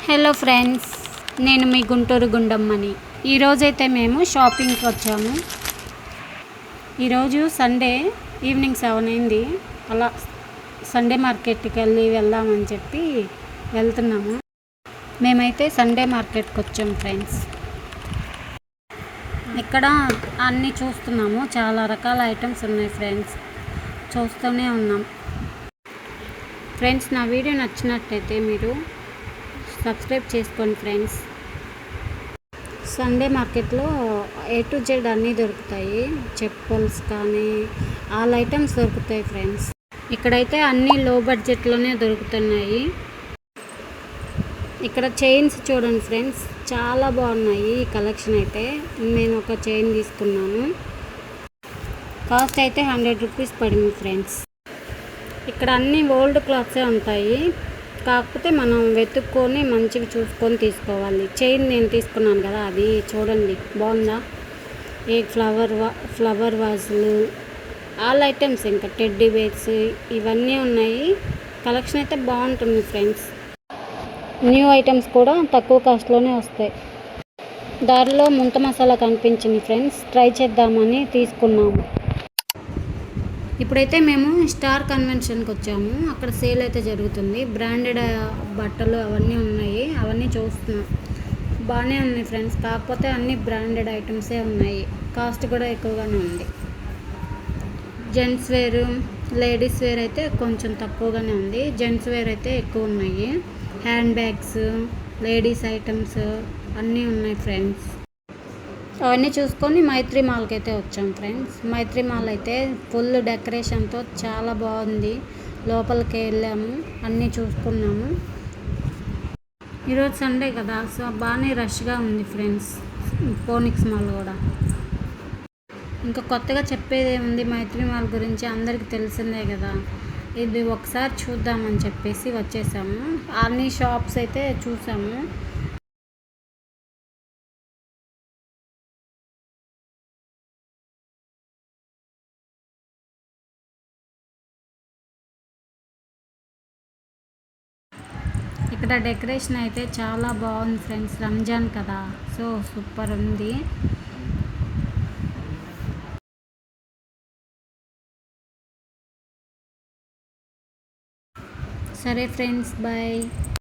Hello friends, నేను మీ గుంటూరు గుండమ్మని. ఈరోజైతే మేము షాపింగ్కి వచ్చాము. ఈరోజు సండే ఈవినింగ్ 7 అయింది. అలా సండే మార్కెట్కి వెళ్దామని చెప్పి వెళ్తున్నాము. మేమైతే సండే మార్కెట్కి వచ్చాము ఫ్రెండ్స్. ఇక్కడ అన్నీ చూస్తున్నాము, చాలా రకాల ఐటమ్స్ ఉన్నాయి ఫ్రెండ్స్, చూస్తూనే ఉన్నాం. ఫ్రెండ్స్, నా వీడియో నచ్చినట్టయితే మీరు సబ్స్క్రైబ్ చేసుకోండి ఫ్రెండ్స్. సండే మార్కెట్లో A to Z అన్నీ దొరుకుతాయి. చెప్పుల్స్ కానీ ఆల్ ఐటమ్స్ దొరుకుతాయి ఫ్రెండ్స్. ఇక్కడైతే అన్నీ లో బడ్జెట్లోనే దొరుకుతున్నాయి. ఇక్కడ చైన్స్ చూడండి ఫ్రెండ్స్, చాలా బాగున్నాయి ఈ కలెక్షన్. అయితే నేను ఒక చైన్ తీసుకున్నాను. కాస్ట్ అయితే 100 రూపీస్ పడింది ఫ్రెండ్స్. ఇక్కడ అన్నీ ఓల్డ్ క్లాత్సే ఉంటాయి, కాకపోతే మనం వెతుక్కొని మంచివి చూసుకొని తీసుకోవాలి. చైన్ నేను తీసుకున్నాను కదా, అది చూడండి బాగుందా. ఏ ఫ్లవర్ వాజులు, ఆల్ ఐటమ్స్, ఇంకా టెడ్డీ బేర్స్ ఇవన్నీ ఉన్నాయి. కలెక్షన్ అయితే బాగుంటుంది ఫ్రెండ్స్. న్యూ ఐటమ్స్ కూడా తక్కువ కాస్ట్లోనే వస్తాయి. దారిలో ముంత మసాలా కనిపించింది ఫ్రెండ్స్, ట్రై చేద్దామని తీసుకున్నాము. ఇప్పుడైతే మేము స్టార్ కన్వెన్షన్కి వచ్చాము. అక్కడ సేల్ అయితే జరుగుతుంది. బ్రాండెడ్ బట్టలు అవన్నీ ఉన్నాయి, అవన్నీ చూస్తున్నాం. బాగానే ఉన్నాయి ఫ్రెండ్స్, కాకపోతే అన్నీ బ్రాండెడ్ ఐటమ్సే ఉన్నాయి. కాస్ట్ కూడా ఎక్కువగానే ఉంది. జెంట్స్ వేర్, లేడీస్ వేర్ అయితే కొంచెం తక్కువగానే ఉంది. జెంట్స్ వేర్ అయితే ఎక్కువ ఉన్నాయి. హ్యాండ్ బ్యాగ్స్, లేడీస్ ఐటమ్స్ అన్నీ ఉన్నాయి ఫ్రెండ్స్. అవన్నీ చూసుకొని మైత్రి మాల్కి అయితే వచ్చాం ఫ్రెండ్స్. మైత్రి మాల్ అయితే ఫుల్ డెకరేషన్తో చాలా బాగుంది. లోపలికి వెళ్ళాము, అన్నీ చూసుకున్నాము. ఈరోజు సండే కదా, సో బాగానే రష్గా ఉంది ఫ్రెండ్స్. ఫోనిక్స్ మాల్ కూడా. ఇంకా కొత్తగా చెప్పేది ఏముంది, మైత్రి మాల్ గురించి అందరికీ తెలిసిందే కదా. ఇది ఒకసారి చూద్దామని చెప్పేసి వచ్చేసాము. అన్ని షాప్స్ అయితే చూసాము. ఇక్కడ డెకరేషన్ అయితే చాలా బాగుంది ఫ్రెండ్స్. రంజాన్ కదా, సో సూపర్ ఉంది. సరే ఫ్రెండ్స్, బాయ్.